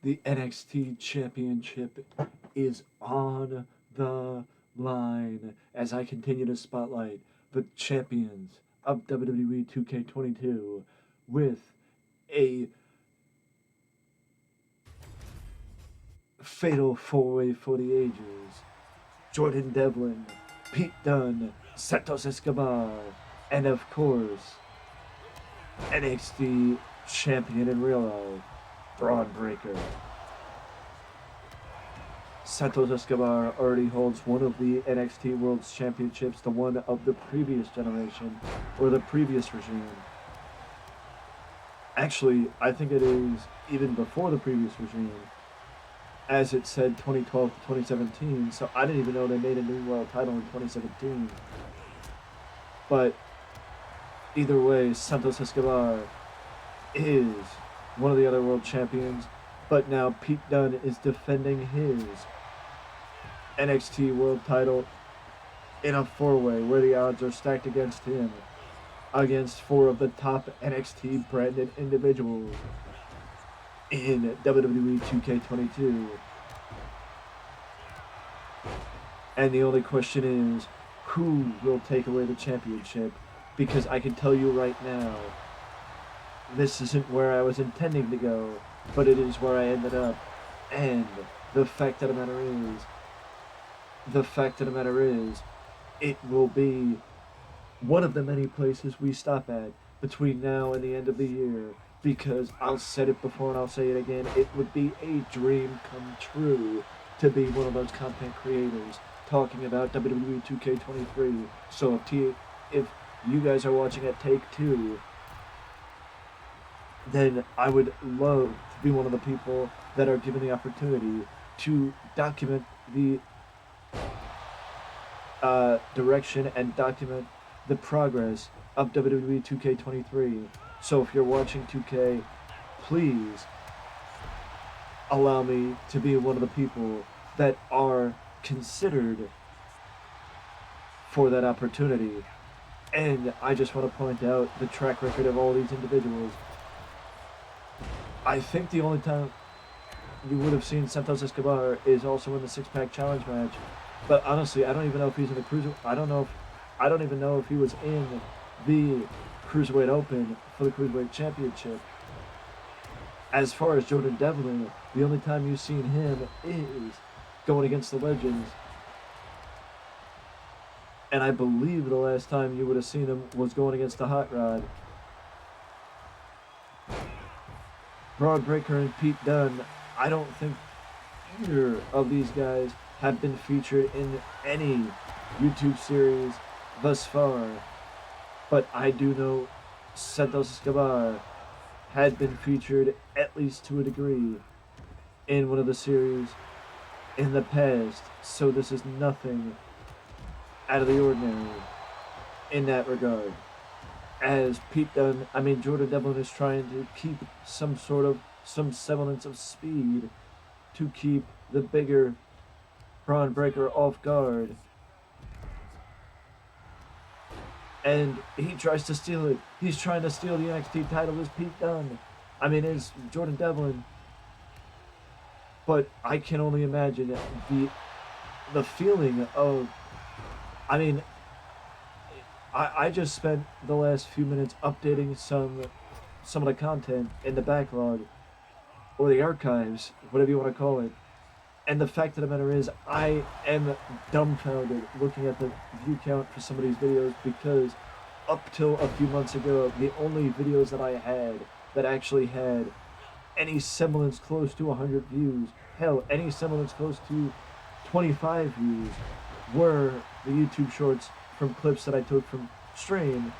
The NXT Championship is on the line as I continue to spotlight the champions of WWE 2K22 with a fatal four-way for the ages. Jordan Devlin, Pete Dunne, Santos Escobar, and of course, NXT champion in real life, Braun Breaker. Santos Escobar already holds one of the NXT World Championships, the one of the previous generation, or the previous regime. Actually, I think it is even before the previous regime, as it said 2012 to 2017, so I didn't even know they made a new world title in 2017. But either way, Santos Escobar is one of the other world champions, but now Pete Dunne is defending his NXT world title in a four-way where the odds are stacked against him, against four of the top NXT branded individuals in WWE 2K22. And the only question is, who will take away the championship? Because I can tell you right now, this isn't where I was intending to go, but it is where I ended up. And the fact of the matter is, it will be one of the many places we stop at between now and the end of the year, because I'll said it before and I'll say it again, it would be a dream come true to be one of those content creators talking about WWE 2K23. So if you guys are watching at Take Two, then I would love to be one of the people that are given the opportunity to document the direction and document the progress of WWE 2K23. So if you're watching 2K, please allow me to be one of the people that are considered for that opportunity. And I just want to point out the track record of all these individuals. I think the only time you would have seen Santos Escobar is also in the six-pack challenge match. But honestly, I don't even know if he's in the cruiser. I don't even know if he was in the Cruiserweight Open for the Cruiserweight Championship. As far as Jordan Devlin, the only time you've seen him is going against the Legends. And I believe the last time you would have seen him was going against the Hot Rod. Braun Breaker and Pete Dunne, I don't think either of these guys have been featured in any YouTube series thus far. But I do know Santos Escobar had been featured, at least to a degree, in one of the series in the past. So this is nothing out of the ordinary in that regard. As Jordan Devlin is trying to keep some semblance of speed to keep the bigger Braun Breaker off guard. And he tries to steal it. He's trying to steal the NXT title as Pete Dunne. Is Jordan Devlin. But I can only imagine the feeling of, I just spent the last few minutes updating some of the content in the backlog, or the archives, whatever you want to call it. And the fact of the matter is, I am dumbfounded looking at the view count for some of these videos, because up till a few months ago, the only videos that I had that actually had any semblance close to 100 views, hell, any semblance close to 25 views, were the YouTube shorts from clips that I took from stream.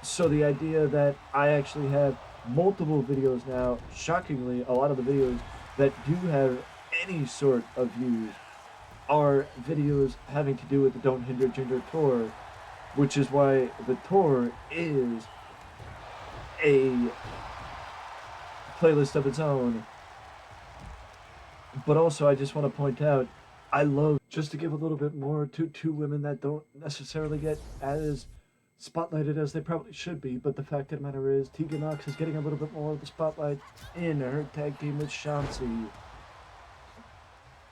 So the idea that I actually have multiple videos now, shockingly, a lot of the videos that do have any sort of views are videos having to do with the Don't Hinder Ginger tour, which is why the tour is a playlist of its own. But also, I just want to point out, I love, just to give a little bit more to two women that don't necessarily get as spotlighted as they probably should be, but the fact of the matter is, Tegan Nox is getting a little bit more of the spotlight in her tag team with Shotzi.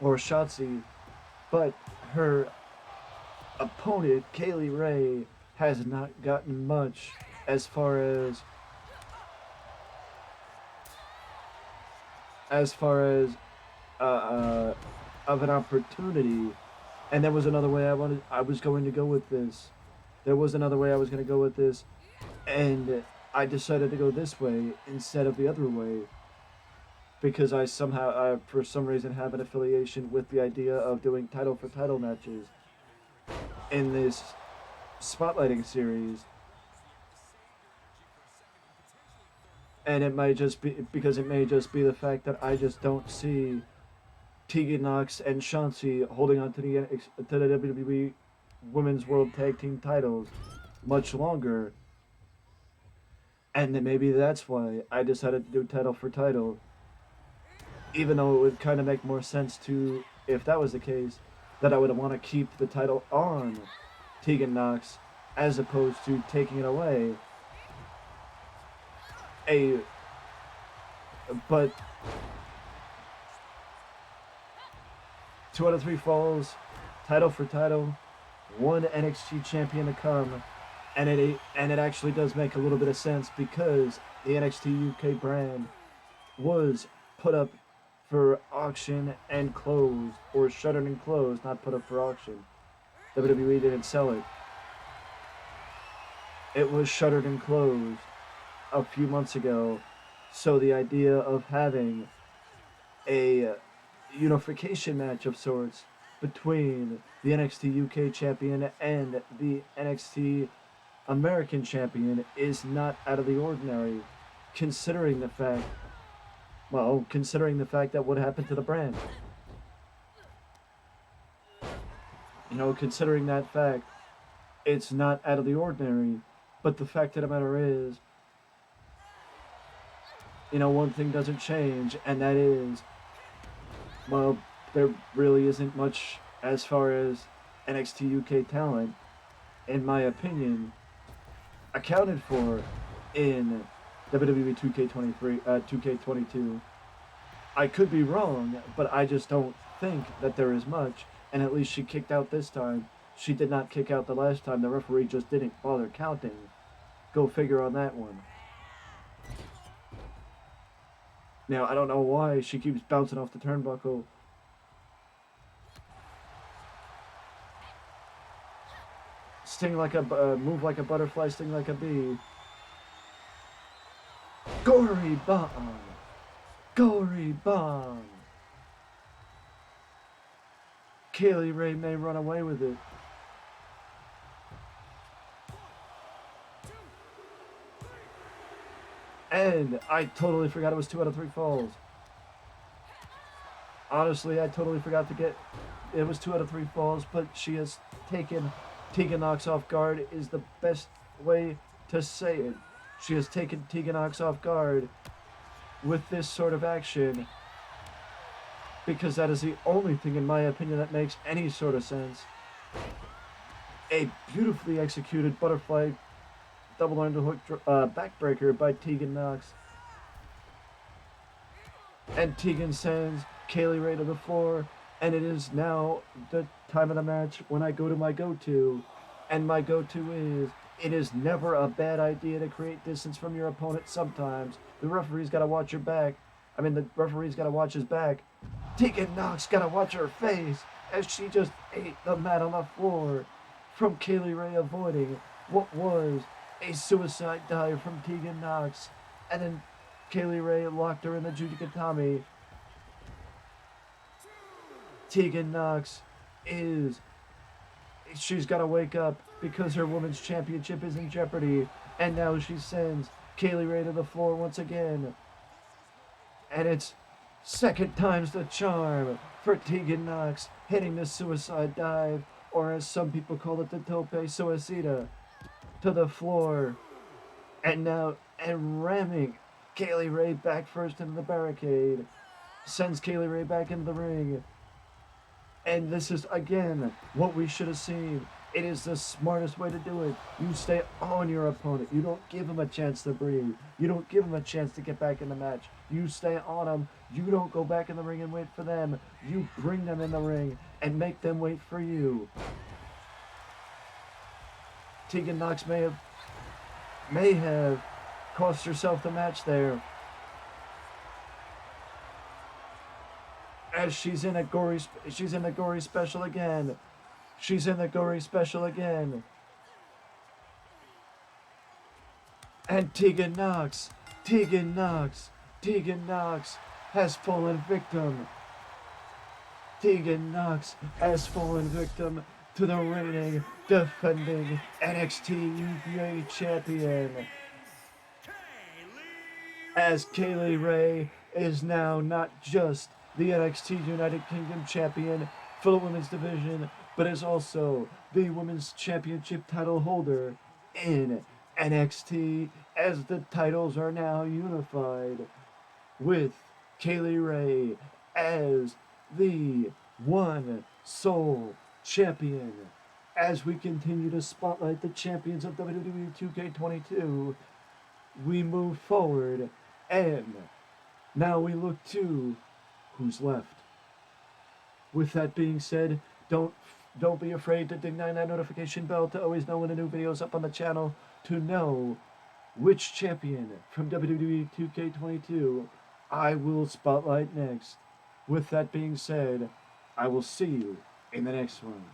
Or Shotzi, but her opponent, Kaylee Ray, has not gotten much as far as of an opportunity. And there was another way I was going to go with this. There was another way I was going to go with this, and I decided to go this way instead of the other way because I somehow, for some reason, have an affiliation with the idea of doing title for title matches in this spotlighting series. And it might just be because it may just be the fact that I just don't see Tegan Nox and Shotzi holding on to the WWE Women's World Tag Team titles much longer. And then maybe that's why I decided to do title for title. Even though it would kind of make more sense to, if that was the case, that I would want to keep the title on Tegan Nox as opposed to taking it away. But 2 out of 3 falls, title for title, 1 NXT champion to come, and it actually does make a little bit of sense because the NXT UK brand was put up for auction and closed, or shuttered and closed, not put up for auction. WWE didn't sell it. It was shuttered and closed a few months ago, so the idea of having a unification match of sorts between the NXT UK champion and the NXT American champion is not out of the ordinary, considering the fact that what happened to the brand. Considering that fact, it's not out of the ordinary. But the fact of the matter is, one thing doesn't change, and that is, there really isn't much as far as NXT UK talent, in my opinion, accounted for in WWE 2K22. I could be wrong, but I just don't think that there is much, and at least she kicked out this time. She did not kick out the last time. The referee just didn't bother counting. Go figure on that one. Now, I don't know why she keeps bouncing off the turnbuckle. Sting like a move like a butterfly, sting like a bee. Gory bomb. Gory bomb. Kaylee Ray may run away with it. And I totally forgot it was 2 out of 3 falls. Honestly, I totally forgot it was 2 out of 3 falls, but she has taken Tegan Nox off guard is the best way to say it. She has taken Tegan Nox off guard with this sort of action because that is the only thing, in my opinion, that makes any sort of sense. A beautifully executed butterfly double underhook backbreaker by Tegan Nox. And Tegan sends Kaylee Ray to the floor, and it is now the time of the match when I go to my go-to. And my go-to is, it is never a bad idea to create distance from your opponent sometimes. The referee's got to watch your back. The referee's got to watch his back. Tegan Nox got to watch her face as she just ate the mat on the floor from Kaylee Ray avoiding what was a suicide dive from Tegan Nox, and then Kaylee Ray locked her in the Jujikatami. Tegan Nox she's got to wake up because her women's championship is in jeopardy, and now she sends Kaylee Ray to the floor once again. And it's second time's the charm for Tegan Nox hitting the suicide dive, or as some people call it, the tope suicida, to the floor, and ramming Kaylee Ray back first into the barricade, sends Kaylee Ray back into the ring. And this is, again, what we should have seen. It is the smartest way to do it. You stay on your opponent. You don't give him a chance to breathe. You don't give him a chance to get back in the match. You stay on them. You don't go back in the ring and wait for them. You bring them in the ring and make them wait for you. Tegan Nox may have cost herself the match there, as she's in a gory special again. She's in the gory special again. And Tegan Nox has fallen victim. Tegan Nox has fallen victim to the reigning, defending NXT UK champion. As Kaylee Ray is now not just the NXT United Kingdom champion for the women's division, but is also the women's championship title holder in NXT, as the titles are now unified, with Kaylee Ray as the one sole champion. As we continue to spotlight the champions of WWE 2K22, we move forward, and now we look to who's left. With that being said, don't be afraid to ding that notification bell to always know when a new video is up on the channel, to know which champion from WWE 2K22 I will spotlight next. With that being said, I will see you in the next one.